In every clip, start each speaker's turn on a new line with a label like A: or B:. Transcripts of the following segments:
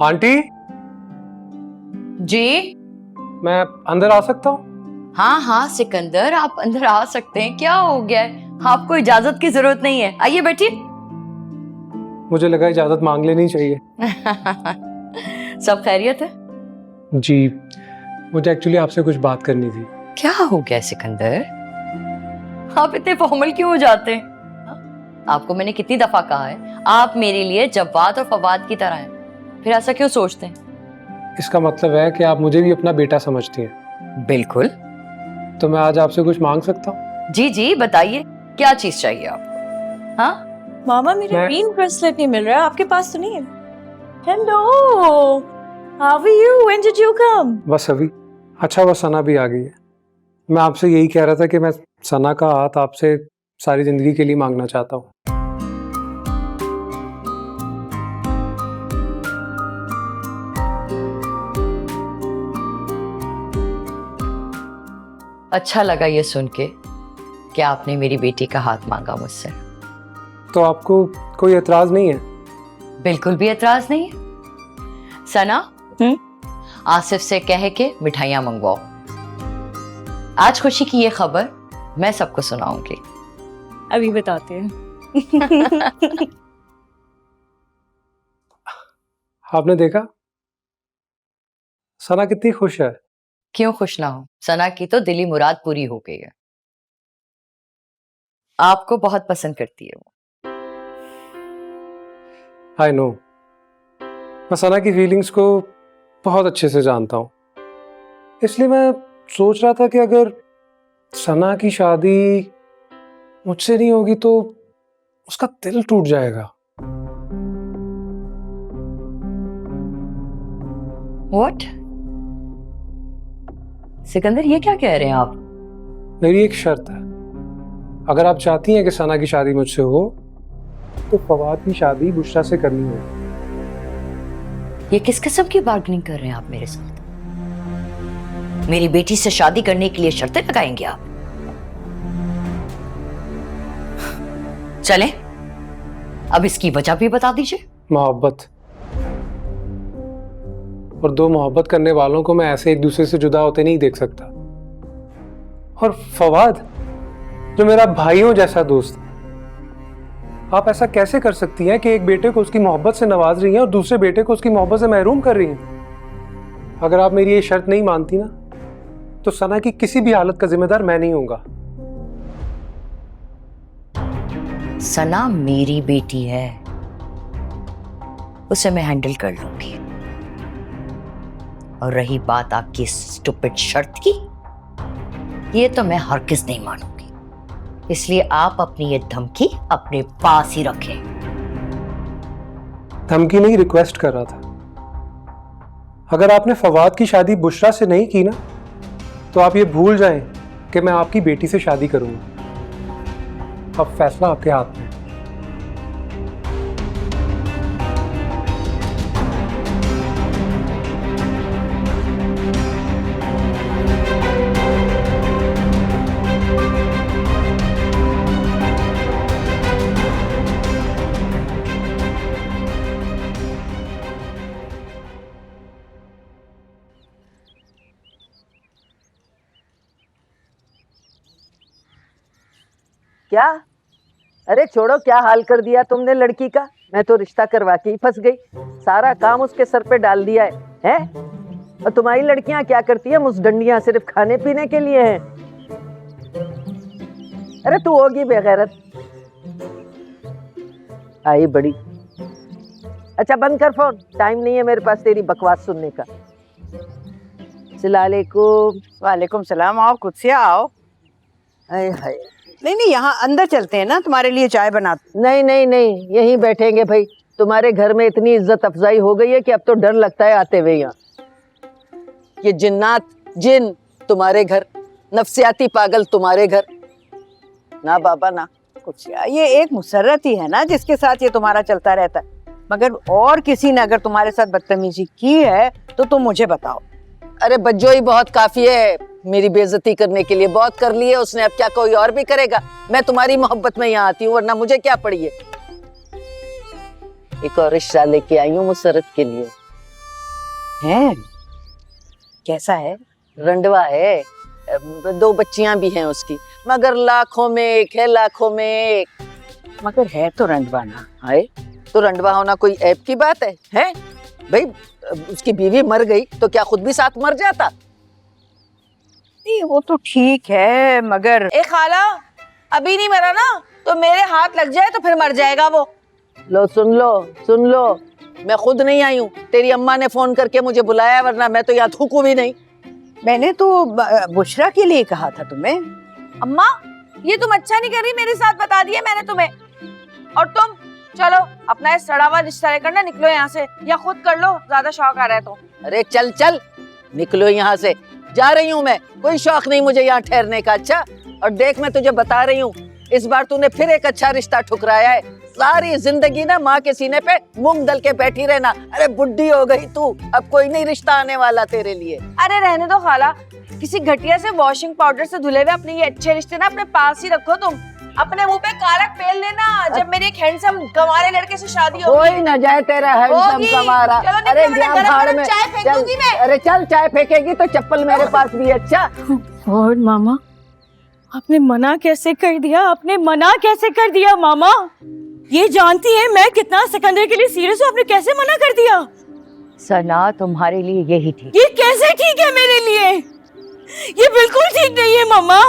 A: Aunty
B: जी।
A: मैं अंदर आ सकता हूँ?
B: हाँ हाँ सिकंदर, आप अंदर आ सकते हैं। क्या हो गया है? आपको इजाजत की जरूरत नहीं है, आइए बैठिए।
A: मुझे लगा इजाजत मांग लेनी चाहिए।
B: सब खैरियत है?
A: जी, मुझे एक्चुअली आपसे कुछ बात करनी थी।
B: क्या हो गया सिकंदर? आप इतने फॉर्मल क्यों हो जाते हैं? आपको मैंने कितनी दफा कहा है आप मेरे लिए जव्वाद और फवाद की तरह हैं, फिर ऐसा क्यों सोचते हैं?
A: इसका मतलब है कि आप मुझे भी अपना बेटा समझती हैं।
B: बिल्कुल।
A: तो मैं आज आपसे कुछ मांग सकता हूँ?
B: जी जी बताइए, क्या चीज चाहिए आपको? हाँ
C: मामा मेरा ग्रीन ब्रेसलेट नहीं मिल रहा है, आपके पास तो नहीं है? Hello, how are you? When did you come?
A: बस अभी। अच्छा, वो सना भी आ गई है। मैं आपसे यही कह रहा था कि मैं सना का हाथ आपसे सारी जिंदगी के लिए मांगना चाहता हूँ।
B: अच्छा लगा ये सुन के कि आपने मेरी बेटी का हाथ मांगा मुझसे।
A: तो आपको कोई एतराज नहीं है?
B: बिल्कुल भी एतराज नहीं है। सना, आसिफ से कह के मिठाइयां मंगवाओ। आज खुशी की ये खबर मैं सबको सुनाऊंगी।
C: अभी बताते हैं।
A: आपने देखा सना कितनी खुश है।
B: क्यों खुश ना हो? सना की तो दिली मुराद पूरी हो गई है। आपको बहुत पसंद करती है वो।
A: आई नो, मैं सना की फीलिंग्स को बहुत अच्छे से जानता हूँ। इसलिए मैं सोच रहा था कि अगर सना की शादी मुझसे नहीं होगी तो उसका दिल टूट जाएगा।
B: What? सिकंदर ये क्या कह रहे हैं आप?
A: मेरी एक शर्त है, अगर आप चाहती हैं कि सना की शादी मुझसे हो तो फवाद की शादी बुशरा से करनी है।
B: ये किस किस्म की बार्गेनिंग कर रहे हैं आप मेरे साथ? मेरी बेटी से शादी करने के लिए शर्तें लगाएंगे आप? चलें, अब इसकी वजह भी बता दीजिए।
A: मोहब्बत। और दो मोहब्बत करने वालों को मैं ऐसे एक दूसरे से जुदा होते नहीं देख सकता। और फवाद जो मेरा भाइयों जैसा दोस्त, आप ऐसा कैसे कर सकती हैं कि एक बेटे को उसकी मोहब्बत से नवाज रही हैं और दूसरे बेटे को उसकी मोहब्बत से महरूम कर रही हैं? अगर आप मेरी ये शर्त नहीं मानती ना तो सना की किसी भी हालत का जिम्मेदार मैं नहीं होऊंगा।
B: सना मेरी बेटी है, उसे मैं हैंडल कर लूंगी। और रही बात आपकी स्टूपिड शर्त की, ये तो मैं हरगिज़ नहीं मानूंगी। इसलिए आप अपनी ये धमकी अपने पास ही रखें।
A: धमकी नहीं, रिक्वेस्ट कर रहा था। अगर आपने फवाद की शादी बुशरा से नहीं की ना तो आप ये भूल जाएं कि मैं आपकी बेटी से शादी करूंगा। अब फैसला आपके हाथ में है।
D: क्या? अरे छोड़ो, क्या हाल कर दिया तुमने लड़की का। मैं तो रिश्ता करवा के ही फंस गई। सारा काम उसके सर पे डाल दिया है, हैं? और तुम्हारी लड़कियां क्या करती है? मुसडंडियां सिर्फ खाने पीने के लिए हैं। अरे तू होगी बेगैरत। आई बड़ी। अच्छा बंद कर फोन, टाइम नहीं है मेरे पास तेरी बकवास सुनने का। सलालेकुम।
E: वालेकुम सलाम। आओ खुद से आओ।
D: हाय हाय।
E: नहीं यहाँ अंदर चलते हैं ना, तुम्हारे लिए चाय बनाते।
D: नहीं नहीं नहीं, यहीं बैठेंगे भाई। तुम्हारे घर में इतनी इज्जत अफजाई हो गई है कि अब तो डर लगता है आते हुए यहाँ। ये जिन्नात जिन तुम्हारे घर, नफसियाती पागल तुम्हारे घर। ना बाबा ना
E: कुछ ये एक मुसर्रत ही है ना जिसके साथ ये तुम्हारा चलता रहता है। मगर और किसी ने अगर तुम्हारे साथ बदतमीजी की है तो तुम मुझे बताओ।
D: अरे बज्जो ही बहुत काफी है मेरी बेइज्जती करने के लिए। बहुत कर ली है उसने, अब क्या कोई और भी करेगा? मैं तुम्हारी मोहब्बत में यहाँ आती हूँ, वरना मुझे क्या पड़ी है। एक और रिश्ता लेके आई हूँ मुसर्रत के लिए।
E: है? कैसा है?
D: रंडवा है, 2 बच्चियां भी हैं उसकी, मगर लाखों में एक है, लाखों में एक।
E: मगर है तो रंडवा ना।
D: हाय, तो रंडवा होना कोई ऐप की बात है? भाई उसकी बीवी मर गई तो क्या खुद भी साथ मर जाता?
E: नहीं वो तो ठीक है, मगर
C: ए खाला, अभी नहीं मरा ना तो मेरे हाथ लग जाए तो फिर मर जाएगा वो।
D: लो सुन लो, मैं खुद नहीं आई हूँ, तेरी अम्मा ने फोन करके मुझे बुलाया, वरना मैं तो यहाँ थूकू भी नहीं।
E: मैंने तो बुशरा के लिए कहा था तुम्हें।
C: अम्मा, ये तुम अच्छा नहीं कर रही, मेरे साथ बता दिया मैंने तुम्हें। और तुम चलो अपना ये सड़ा हुआ रिश्ता लेकर ना निकलो यहाँ से, या खुद कर लो, ज्यादा शौक आ रहा है तो।
D: अरे चल निकलो यहाँ से, जा रही हूँ मैं, कोई शौक नहीं मुझे यहाँ ठहरने का। अच्छा, और देख मैं तुझे बता रही हूँ, इस बार तूने फिर एक अच्छा रिश्ता ठुकराया है। सारी जिंदगी ना माँ के सीने पे मूंग दल के बैठी रहना। अरे बुढ़ी हो गई तू, अब कोई नहीं रिश्ता आने वाला तेरे लिए।
C: अरे रहने दो खाला, किसी घटिया से वॉशिंग पाउडर से धुले हुए अपने ये अच्छे रिश्ते ना अपने पास ही रखो। तुम अपने मुंह पे कालक पेल लेना जब मेरी एक हैंडसम गंवारे लड़के से शादी होगी।
D: कोई न जाए तेरा हैंडसम
C: होगी।
D: कमारा।
C: चलो निकलो,
D: अरे
C: मैं
D: जा
C: गरम
D: भाड़
C: गरम
D: में,
C: चाय फेंक
D: चल,
C: दूंगी मैं।
D: अरे चल, चाय फेंकेगी तो चप्पल मेरे पास भी है। अच्छा,
C: और मामा, आपने मना कैसे कर दिया? आपने मना कैसे कर दिया मामा? ये जानती है मैं कितना सिकंदर के लिए सीरियस हूँ, आपने कैसे मना कर दिया?
B: सना तुम्हारे लिए यही ठीक।
C: ये कैसे ठीक है मेरे लिए? ये बिल्कुल ठीक नहीं है मामा।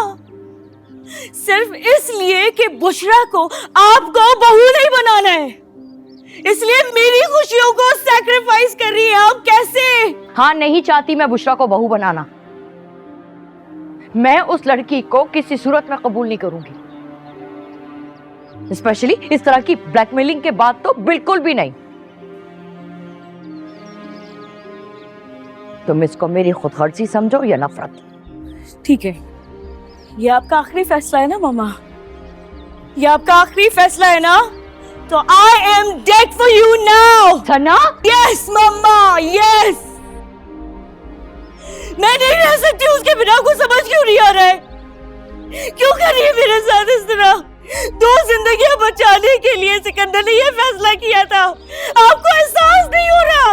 C: सिर्फ इसलिए कि बुशरा को आपको बहू नहीं बनाना है, इसलिए मेरी खुशियों को सैक्रिफाइस कर रही है आप। कैसे?
B: हाँ, नहीं चाहती मैं बुशरा को बहू बनाना। मैं उस लड़की को किसी सूरत में कबूल नहीं करूंगी, स्पेशली इस तरह की ब्लैकमेलिंग के बाद तो बिल्कुल भी नहीं। तुम इसको मेरी खुदगर्जी समझो या नफरत।
C: ठीक है, ये आपका आखिरी फैसला है ना मामा? ये आपका आखिरी फैसला है ना? तो I am dead for you now.
B: Sana,
C: yes mama, yes. मैं नहीं रह सकती उसके बिना। को समझ क्यों नहीं आ रहा है? क्यों कर रही है मेरे साथ इस तरह? 2 जिंदगियां बचाने के लिए सिकंदर ने यह फैसला किया था। आपको एहसास नहीं हो रहा?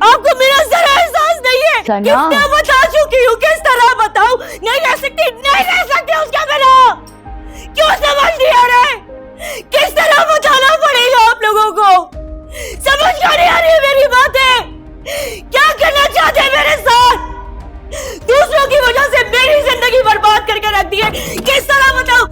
C: आपको मेरा जरा एहसास नहीं है?
B: सना।
C: कितना बता चुकी हूँ, किस तरह बताऊं? नहीं रह सकती उसके बिना। क्यों समझ नहीं आ रहा है? किस तरह बताना पड़ेगा आप लोगों को? समझ क्यों नहीं आ रही है मेरी बातें? क्या करना चाहते हैं मेरे साथ? दूसरों की वजह से मेरी जिंदगी बर्बाद करके रख दी है। किस तरह बताऊं?